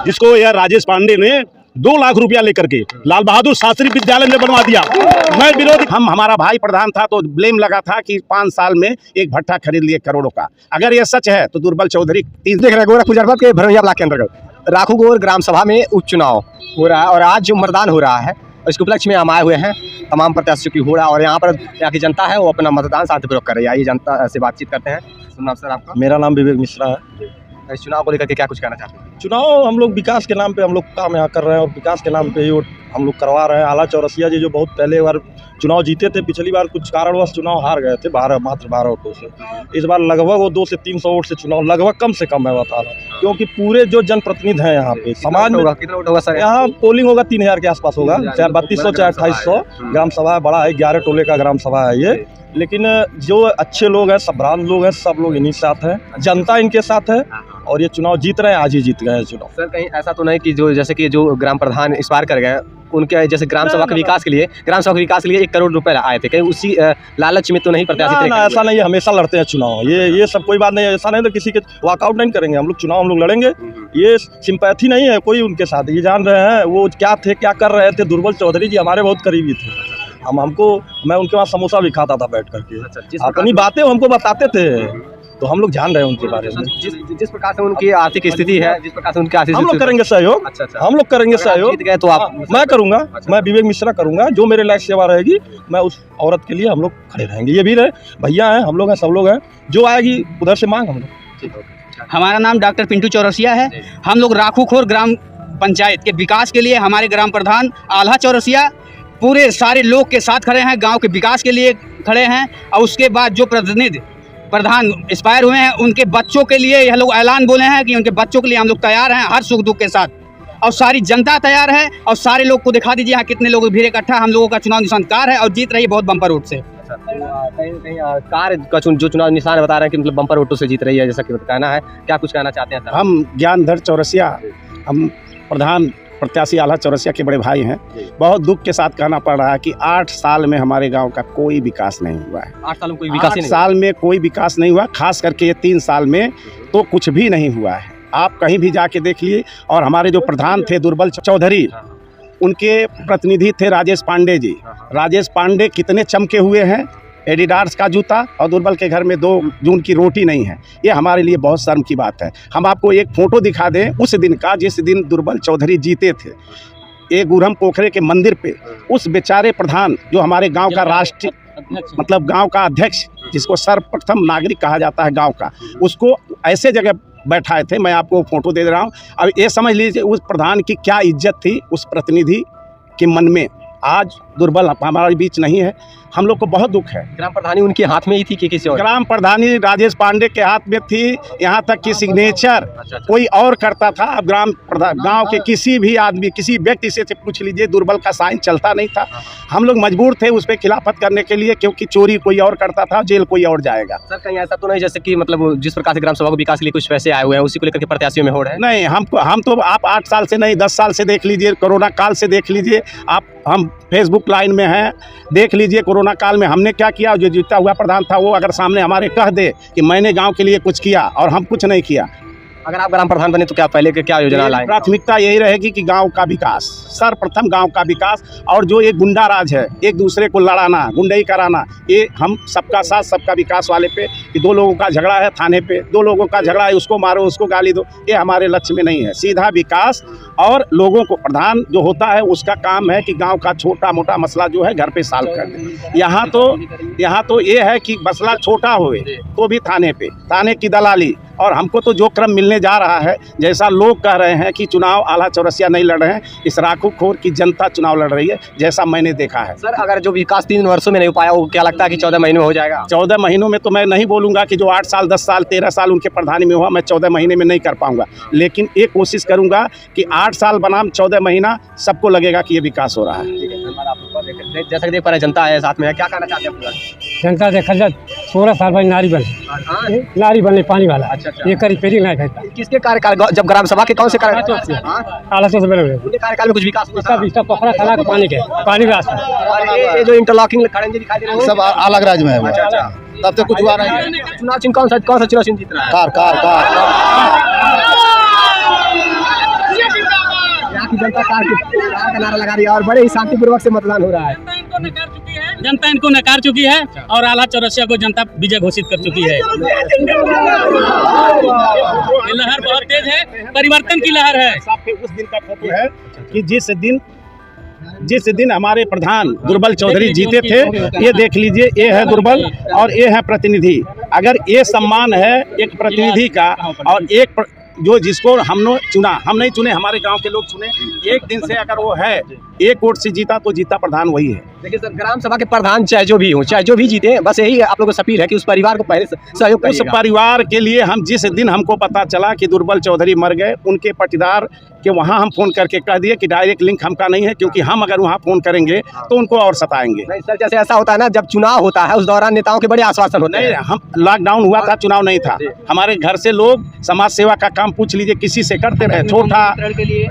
जिसको यह राजेश पांडे ने 2 लाख रुपया लेकर के लाल बहादुर शास्त्री विद्यालय में बनवा दिया। मैं विरोधी, हमारा भाई प्रधान था तो ब्लेम लगा था कि 5 साल में एक भट्टा खरीद लिए करोड़ों का। अगर यह सच है तो दुर्बल चौधरी देख रहे हैं गोरखपुर जनपद के भरवैया ब्लॉक के अंतर्गत राखूगोर ग्राम सभा में उपचुनाव हो रहा है और आज जो मतदान हो रहा है इसके उपलक्ष्य में हम आए हुए हैं। तमाम प्रत्याशियों की हो रहा है और यहाँ पर यहाँ की जनता है वो अपना मतदान शांतिपूर्वक कर रही है। आइए जनता से बातचीत करते हैं। सुना सर आपका? मेरा नाम विवेक मिश्रा है। इस चुनाव को लेकर के क्या कुछ कहना चाहते हैं? चुनाव हम लोग विकास के नाम पे हम लोग काम यहाँ कर रहे हैं और विकास के नाम पे ही हम लोग करवा रहे हैं। आला चौरसिया जी जो बहुत पहले बार चुनाव जीते थे, पिछली बार कुछ कारणवश चुनाव हार गए थे मात्र 12 वोटों से। इस बार लगभग वो 200 से 300 वोट से चुनाव लगभग कम से कम है बता रहा हूँ, क्योंकि पूरे जो जनप्रतिनिधि हैं यहाँ पे समाज में कितना वोट होगा सर? यहाँ पोलिंग होगा 3000 के आसपास होगा, चाहे 3200 चाहे 2800। ग्राम सभा है, बड़ा है, 11 टोले का ग्राम सभा है ये। लेकिन जो अच्छे लोग हैं, संभ्रांत लोग हैं, सब लोग इन्हीं साथ हैं, जनता इनके साथ है और ये चुनाव जीत रहे हैं। आज ही जीत गए हैं चुनाव। सर कहीं ऐसा तो नहीं कि जो जैसे कि जो ग्राम प्रधान इस बार कर गए उनके जैसे ग्राम सभा के विकास के लिए 1 करोड़ रुपए आए थे, कहीं उसी लालच में तो नहीं प्रत्याशी? ना, ऐसा नहीं है, हमेशा लड़ते हैं चुनाव। ये सब कोई बात नहीं है। ऐसा नहीं तो किसी के वॉकआउट नहीं करेंगे हम लोग, चुनाव हम लोग लड़ेंगे। ये सिंपैथी नहीं है कोई उनके साथ। ये जान रहे हैं वो क्या थे, क्या कर रहे थे। दुर्बल चौधरी जी हमारे बहुत करीबी थे। मैं उनके वहाँ समोसा भी खाता था बैठ करके, अपनी बातें हमको बताते थे, तो हम लोग जान रहे हैं उनके बारे में। जिस प्रकार से उनकी आर्थिक स्थिति है, जिस प्रकार से उनकी आर्थिक हम लोग करेंगे सहयोग। अच्छा। हम लोग करेंगे सहयोग। जीत गए तो आप? मैं करूंगा, मैं विवेक मिश्रा करूंगा। जो मेरे लायक सेवा रहेगी मैं उस औरत के लिए हम लोग खड़े रहेंगे। ये भी रहे भैया हैं, हम लोग हैं, सब लोग हैं। जो आएगी उधर से मांग हम लोग। हमारा नाम डॉक्टर पिंटू चौरसिया है। हम लोग राखूखोर ग्राम पंचायत के विकास के लिए हमारे ग्राम प्रधान आल्हा चौरसिया पूरे सारे लोग के साथ खड़े हैं, गांव के विकास के लिए खड़े हैं। और उसके बाद जो प्रतिनिधि प्रधान एक्सपायर हुए हैं उनके बच्चों के लिए यह लोग ऐलान बोले हैं कि उनके बच्चों के लिए हम लोग तैयार हैं हर सुख दुख के साथ। और सारी जनता तैयार है और सारे लोग को दिखा दीजिए यहाँ कितने लोग भीड़ इकट्ठा। हम लोगों का चुनाव निशान कार है और जीत रही है बहुत बम्पर वोट से। कहीं कार का जो चुनाव निशान बता रहे हैं कि मतलब बम्पर वोटों से जीत रही है, जैसा कि कहना है, क्या कुछ कहना चाहते हैं? हम ज्ञानधर चौरसिया, हम प्रधान प्रत्याशी आल्हा चौरसिया के बड़े भाई हैं। बहुत दुख के साथ कहना पड़ रहा है कि 8 साल में हमारे गांव का कोई विकास नहीं हुआ है। 8 साल में कोई विकास नहीं? 8 साल में कोई विकास नहीं हुआ, खास करके ये 3 साल में तो कुछ भी नहीं हुआ है। आप कहीं भी जाके देख लिए। और हमारे जो प्रधान थे दुर्बल चौधरी, उनके प्रतिनिधि थे राजेश पांडे जी। राजेश पांडे कितने चमके हुए हैं, एडिडास का जूता, और दुर्बल के घर में 2 जून की रोटी नहीं है। ये हमारे लिए बहुत शर्म की बात है। हम आपको एक फ़ोटो दिखा दें उस दिन का जिस दिन दुर्बल चौधरी जीते थे। एक गुरहम पोखरे के मंदिर पे उस बेचारे प्रधान जो हमारे गांव का राष्ट्रीय मतलब गांव का अध्यक्ष, जिसको सर्वप्रथम नागरिक कहा जाता है गांव का, उसको ऐसे जगह बैठाए थे। मैं आपको फ़ोटो दे रहा हूँ। अब ये समझ लीजिए उस प्रधान की क्या इज्जत थी उस प्रतिनिधि के मन में। आज दुर्बल हमारे बीच नहीं है, हम लोग को बहुत दुख है। ग्राम प्रधानी उनके हाथ में ही थी कि किसी और? ग्राम प्रधानी राजेश पांडे के हाथ में थी, यहाँ तक कि सिग्नेचर कोई और करता था। अब गांव के किसी भी आदमी, किसी व्यक्ति से पूछ लीजिए, दुर्बल का साइन चलता नहीं था। हम लोग मजबूर थे उस पर खिलाफत करने के लिए, क्योंकि चोरी कोई और करता था, जेल कोई और जाएगा। सर कहीं ऐसा तो नहीं जैसे कि मतलब जिस प्रकार से ग्राम सभा को विकास के लिए कुछ पैसे आए हुए हैं उसी को लेकर के प्रत्याशियों में हो रहा है? नहीं, हम तो आप 8 साल से नहीं 10 साल से देख लीजिए, कोरोना काल से देख लीजिए आप। हम फेसबुक लाइन में हैं, देख लीजिए कोरोना काल में हमने क्या किया। जो जीता हुआ प्रधान था वो अगर सामने हमारे कह दे कि मैंने गांव के लिए कुछ किया, और हम कुछ नहीं किया। अगर आप ग्राम प्रधान बने तो क्या पहले क्या योजना लाएं? प्राथमिकता यही रहेगी कि गांव का विकास, सर्वप्रथम गांव का विकास। और जो एक गुंडा राज है, एक दूसरे को लड़ाना, गुंडई कराना, ये हम सबका साथ सबका विकास वाले पे कि 2 लोगों का झगड़ा है थाने पे, 2 लोगों का झगड़ा है, उसको मारो उसको गाली दो, ये हमारे लक्ष्य में नहीं है। सीधा विकास और लोगों को, प्रधान जो होता है उसका काम है कि गाँव का छोटा मोटा मसला जो है घर पे सॉल्व कर दे। यहाँ तो ये है कि मसला छोटा होए तो भी थाने की दलाली। और हमको तो जो क्रम मिलने जा रहा है, जैसा लोग कह रहे हैं कि चुनाव आल्हा चौरसिया नहीं लड़ रहे हैं, इस राखूखोर की जनता चुनाव लड़ रही है, जैसा मैंने देखा है। सर अगर जो विकास 3 वर्षों में नहीं हो पाया, वो क्या लगता है कि 14 महीनों में हो जाएगा? 14 महीनों में तो मैं नहीं बोलूँगा कि जो 8 साल 10 साल 13 साल उनके प्रधानी में हुआ, मैं 14 महीने में नहीं कर पाऊँगा। लेकिन एक कोशिश करूँगा कि 8 साल बनाम 14 महीना सबको लगेगा कि ये विकास हो रहा है। जैसा कि देख पा रहे जनता है साथ में, क्या कहना चाहते हैं? जनता देखा जाए 16 साल बाद नारी बने पानी वाला। अच्छा। ये करी पेरी नहीं कहता। किसके कार्यकाल, जब ग्राम सभा के कौन से कार्यकाल? आला से बने हुए उनके कार्यकाल में कुछ विकास हुआ? इसका पोखरा खड़ा का पानी रास्ता, ये जो इंटरलॉकिंग खड़े दिखाई दे रहे हैं सब अलग राज्य में है। तब तक कुछ हुआ नहीं। चुनाव चिन्ह कौन सा चुनाव चिन्ह जीत रहा है? कार की जनता कार का नारा लगा रही है और बड़े ही शांतिपूर्वक से मतदान हो रहा है। जनता इनको नकार चुकी है और आल्हा चौरसिया को जनता विजय घोषित कर चुकी है। ये लहर बहुत तेज है, परिवर्तन की लहर है। उस दिन का फोटो है कि जिस दिन हमारे प्रधान दुर्बल चौधरी जीते थे, ये देख लीजिए, ये है दुर्बल और ये है प्रतिनिधि। अगर ये सम्मान है एक प्रतिनिधि का और एक जो जिसको हमने चुना, हम नहीं चुने, हमारे गांव के लोग चुने, एक दिन से अगर वो है एक वोट से जीता तो जीता प्रधान वही है। देखिए सर, ग्राम सभा के प्रधान चाहे जो भी हो, चाहे जो भी जीते, बस यही आप लोगों को अपील है कि उस परिवार को पहले सहयोग उस करिएगा। परिवार के लिए हम जिस दिन हमको पता चला कि दुर्बल चौधरी मर गए, उनके पटीदार के वहाँ हम फ़ोन करके कह दिए कि डायरेक्ट लिंक हमका नहीं है, क्योंकि हम अगर वहाँ फ़ोन करेंगे तो उनको और सताएंगे। नहीं सर, जैसे ऐसा होता है ना, जब चुनाव होता है उस दौरान नेताओं के बड़े आश्वासन होते नहीं, हैं। हम लॉकडाउन हुआ था, चुनाव नहीं था, हमारे घर से लोग समाज सेवा का काम पूछ लीजिए किसी से करते रहे, छोटा के लिए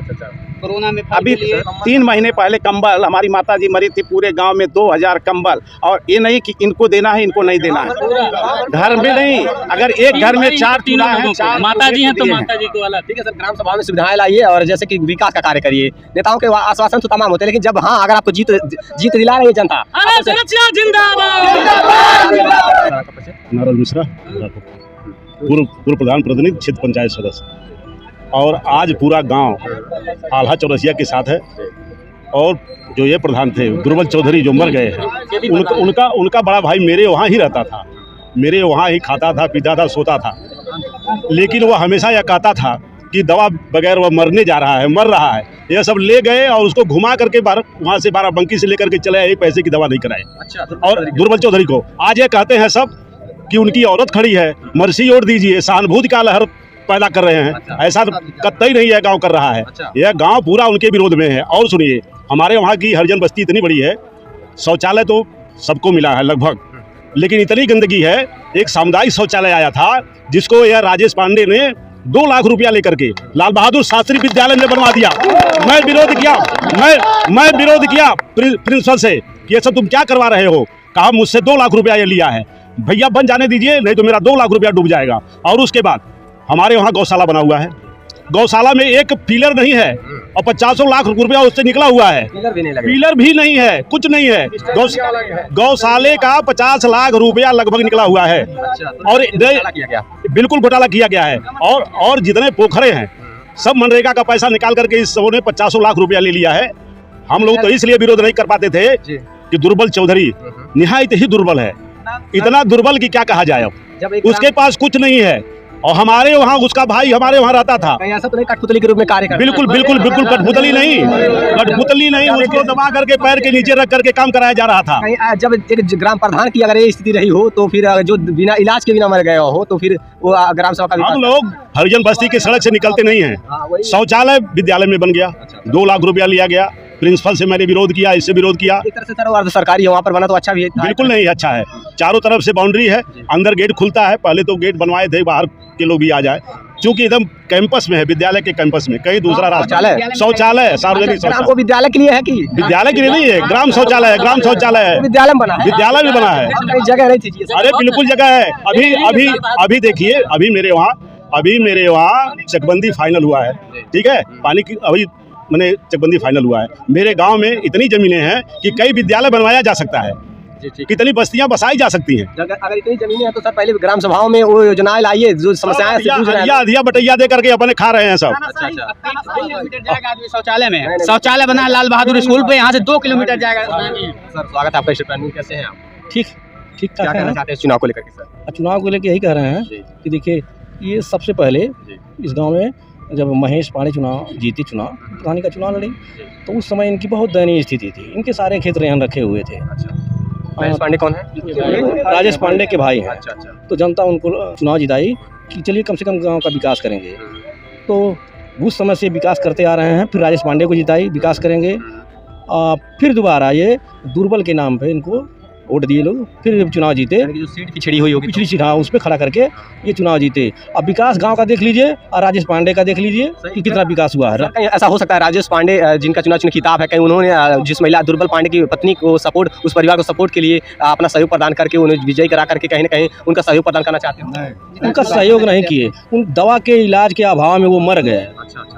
कोरोना में अभी 3 महीने पहले कंबल, हमारी माता जी मरी थी, पूरे गांव में 2000 कंबल, और ये नहीं कि इनको देना है इनको नहीं देना है, घर में नहीं, अगर एक घर में 4 तीनों चूल्हा है, लोगों को, 4 माता जी हैं तो दिए माता जी को वाला। ठीक है सर, ग्राम सभा में सुविधाएं लाइए और जैसे कि विकास का कार्य करिए। नेताओं के आश्वासन तो तमाम होते हैं, लेकिन जब हाँ अगर आपको जीत दिला रही है जनता। आल्हा चौरसिया जिंदाबाद। नाराज मिश्रा, पूर्व प्रधान प्रतिनिधि क्षेत्र पंचायत सदस्य, और आज पूरा गांव आल्हा चौरसिया के साथ है। और जो ये प्रधान थे दुर्बल चौधरी जो मर गए हैं, उनका बड़ा भाई मेरे वहाँ ही रहता था, मेरे वहाँ ही खाता था, पीता था, सोता था, लेकिन वो हमेशा यह कहता था कि दवा बगैर वह मरने जा रहा है, मर रहा है। यह सब ले गए और उसको घुमा करके वहाँ से बाराबंकी से लेकर के चले आए, 1 पैसे की दवा नहीं कराए। और दुर्बल चौधरी को आज ये कहते हैं सब कि उनकी औरत खड़ी है, मर्सी ओढ़ दीजिए, सहानुभूति का लहर पैदा कर रहे हैं। ऐसा कतई नहीं यह गांव कर रहा है, यह गांव पूरा उनके विरोध में है। और सुनिए, हमारे वहाँ की हरिजन बस्ती इतनी बड़ी है, शौचालय तो सबको मिला है लगभग, लेकिन इतनी गंदगी है। एक सामुदायिक शौचालय आया था जिसको यह राजेश पांडे ने 2 लाख रुपया लेकर के लाल बहादुर शास्त्री विद्यालय में बनवा दिया। मैं विरोध किया, मैं विरोध किया प्रिंसिपल से कि ये सब तुम क्या करवा रहे हो। कहा मुझसे 2 लाख रुपया ये लिया है, भैया बन जाने दीजिए, नहीं तो मेरा 2 लाख रुपया डूब जाएगा। और उसके बाद हमारे वहाँ गौशाला बना हुआ है, गौशाला में एक पिलर नहीं है और 50 लाख रुपया उससे निकला हुआ है, पिलर भी नहीं है, कुछ नहीं है। गौशाले का 50 लाख रुपया लगभग निकला हुआ है और बिल्कुल घोटाला किया गया है। और जितने पोखरे हैं सब मनरेगा का पैसा निकाल करके इस सबों ने 50 लाख रुपया ले लिया है। हम लोग तो इसलिए विरोध नहीं कर पाते थे कि दुर्बल चौधरी निहायत ही दुर्बल है, इतना दुर्बल कि क्या कहा जाए। अब उसके पास कुछ नहीं है और हमारे वहाँ उसका भाई हमारे वहाँ रहता था। ऐसा तो नहीं कठपुतली के रूप में कार्य करता? बिल्कुल कठपुतली नहीं, उसको दबा करके पैर के नीचे रख करके काम कराया जा रहा था। जब एक ग्राम प्रधान की अगर ये स्थिति रही हो तो फिर जो बिना इलाज के बिना मर गया हो तो फिर वो ग्राम सभा का हम लोग हरिजन बस्ती की सड़क से निकलते नहीं हैं। शौचालय विद्यालय में बन गया, 2 लाख रुपया लिया गया, प्रिंसिपल से मैंने विरोध किया, इससे विरोध किया। एक तरह से सर अर्ध सरकारी है, वहाँ पर बना तो अच्छा भी है। बिल्कुल नहीं अच्छा है, चारों तरफ से बाउंड्री है, अंदर गेट खुलता है, पहले तो गेट बनवाए थे बाहर के लोग भी आ जाए, क्योंकि एकदम कैंपस में है, विद्यालय के कैंपस में, कहीं दूसरा रास्ता शौचालय सार्वजनिक शौचालय विद्यालय के लिए है कि विद्यालय के लिए नहीं है, ग्राम शौचालय है, ग्राम शौचालय है, विद्यालय बना है, विद्यालय भी बना है, जगह नहीं थी। अरे बिल्कुल जगह है। अभी देखिए, अभी मेरे वहाँ चकबंदी फाइनल हुआ है, ठीक है, पानी की अभी मैंने चकबंदी फाइनल हुआ है। मेरे गांव में इतनी जमीनें हैं कि कई विद्यालय बनवाया जा सकता है, कितनी बस्तियां बसाई जा सकती हैं। अगर इतनी जमीनें हैं तो सर पहले ग्राम सभाओं में वो योजनाएं लाइए जो समस्याएं से जूझ रहे हैं। अधिया बटैया दे करके अपने खा रहे हैं सब। 3 किलोमीटर जाएगा आदमी शौचालय में, शौचालय बना लाल बहादुर स्कूल पे, यहाँ से 2 किलोमीटर जाएगा। सर स्वागत है आपका स्टेट प्लानिंग, कैसे हैं आप? ठीक क्या कहना चाहते हैं चुनाव को लेकर के सर? चुनाव को लेकर यही कह रहे हैं कि देखिए, ये सबसे पहले इस गांव में जब महेश पांडे जीती चुनाव प्रधानी का चुनाव लड़ी, तो उस समय इनकी बहुत दयनीय स्थिति थी, इनके सारे खेत रेहन रखे हुए थे। महेश पांडे कौन है? राजेश पांडे के भाई हैं। तो जनता उनको चुनाव जिताई कि चलिए कम से कम गांव का विकास करेंगे, तो उस समय से विकास करते आ रहे हैं। फिर राजेश पांडे को जिताई, विकास करेंगे, फिर दोबारा ये दुर्बल के नाम पे इनको वोट दिए लोग, फिर जब चुनाव जीते, जो सीट पिछड़ी हुई होगी पिछली सीट, हाँ, उस पर खड़ा करके ये चुनाव जीते। अब विकास गांव का देख लीजिए और राजेश पांडे का देख लीजिए कि कितना विकास हुआ है। कहीं ऐसा हो सकता है राजेश पांडे जिनका चुनाव चिन्ह खिताब है, कहीं उन्होंने जिस महिला दुर्बल पांडे की पत्नी को सपोर्ट, उस परिवार को सपोर्ट के लिए अपना सहयोग प्रदान करके उन्हें विजयी करा करके कहीं ना कहीं उनका सहयोग प्रदान करना चाहते हैं। उनका सहयोग नहीं किए, उन दवा के इलाज के अभाव में वो मर गए।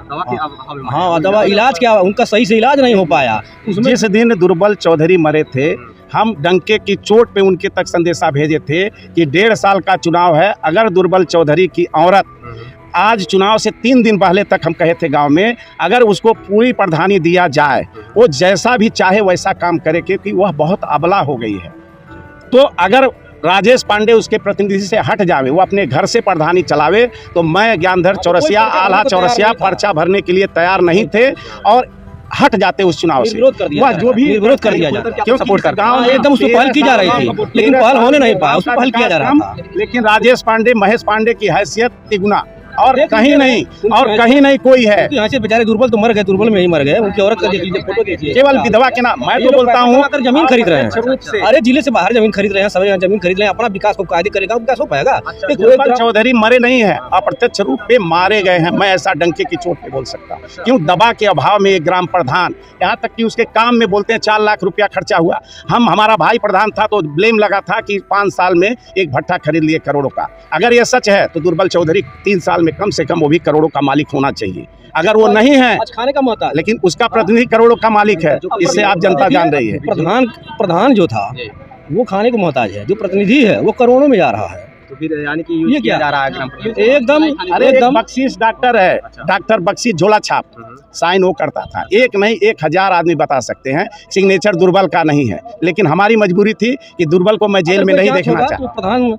दवा के अभाव में हाँ, दवा इलाज के उनका सही से इलाज नहीं हो पाया। जिस दिन दुर्बल चौधरी मरे थे, हम डंके की चोट पे उनके तक संदेशा भेजे थे कि 1.5 साल का चुनाव है, अगर दुर्बल चौधरी की औरत आज चुनाव से 3 दिन पहले तक हम कहे थे गांव में, अगर उसको पूरी प्रधानी दिया जाए, वो जैसा भी चाहे वैसा काम करे, क्योंकि वह बहुत अबला हो गई है। तो अगर राजेश पांडे उसके प्रतिनिधि से हट जावे, वो अपने घर से प्रधानी चलावे, तो मैं ज्ञानधर चौरसिया, आल्हा चौरसिया पर्चा भरने के लिए तैयार नहीं थे और हट जाते उस चुनाव से। विरोध कर दिया, जो भी विरोध कर दिया जाता, क्यों सपोर्ट कर गाँव एकदम उस पर पहल की जा रही थी, लेकिन पहल होने नहीं पाया, उस पर पहल किया जा रहा था। लेकिन राजेश पांडे, महेश पांडे की हैसियत तिगुना और कहीं नहीं, और कहीं नहीं कोई है। यहाँ से बेचारे दुर्बल तो मर गए, दुर्बल में ही मर गए। उनकी औरत का देख लीजिए, फोटो देखिए, केवल विधवा के नाम। मैं तो बोलता हूँ जमीन खरीद रहे हैं, अरे जिले से बाहर जमीन खरीद रहे हैं, सब जमीन खरीद रहे हैं, अपना विकास को कायदे करेगा, विकास हो पाएगा। दुर्बल चौधरी मरे नहीं है, अप्रत्यक्ष रूप पे मारे गए हैं। मैं ऐसा डंके की चोट पे बोल सकता हूँ। क्यों? दबा के अभाव में एक ग्राम प्रधान, यहाँ तक कि उसके काम में बोलते हैं 4 लाख रुपया खर्चा हुआ। हमारा भाई प्रधान था तो ब्लेम लगा था कि 5 साल में एक भट्टा खरीद लिए करोड़ों का। अगर ये सच है तो दुर्बल चौधरी 3 साल में कम से कम वो भी करोड़ों का मालिक होना चाहिए। अगर वो नहीं है, आज खाने का मोहताज, लेकिन उसका प्रतिनिधि करोड़ों का मालिक है, इससे आप जनता जान रही है। प्रधान जो था वो खाने को मोहताज है, जो प्रतिनिधि है वो करोड़ों में जा रहा है। तो फिर यानी कि ये क्या जा रहा है ग्राम पंचायत? एकदम अरे एकदम बख्शीश डॉक्टर है, डॉक्टर बख्शीश झोला छाप साइन वो करता था। एक नहीं 1000 आदमी बता सकते हैं सिग्नेचर दुर्बल का नहीं है, लेकिन हमारी मजबूरी थी कि दुर्बल को मैं जेल में नहीं देखना चाहता। प्रधान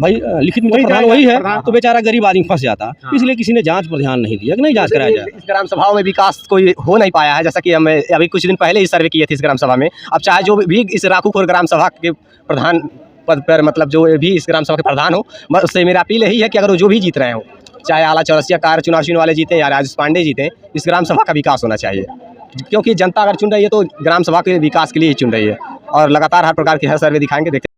भाई लिखित में प्रधान वही है, तो बेचारा गरीब आदमी फंस जाता, इसलिए किसी ने जांच पर ध्यान नहीं दिया कि नहीं जांच कराया जाए। इस ग्राम सभाओं में विकास कोई हो नहीं पाया है, जैसा कि हम अभी कुछ दिन पहले ही सर्वे किए थे इस ग्राम सभा में। अब चाहे जो भी इस राखूखोर ग्राम सभा के प्रधान पद पर, मतलब जो भी इस ग्राम सभा के प्रधान हो, उससे मेरा अपील यही है कि अगर वो जो भी जीत रहे हो, चाहे आला चौरसिया कार चुनाव चिन्ह वाले जीते या राजेश पांडे जीते, इस ग्राम सभा का विकास होना चाहिए। क्योंकि जनता अगर चुन रही है तो ग्राम सभा के विकास के लिए ही चुन रही है। और लगातार हर प्रकार की हर सर्वे दिखाएंगे, देखते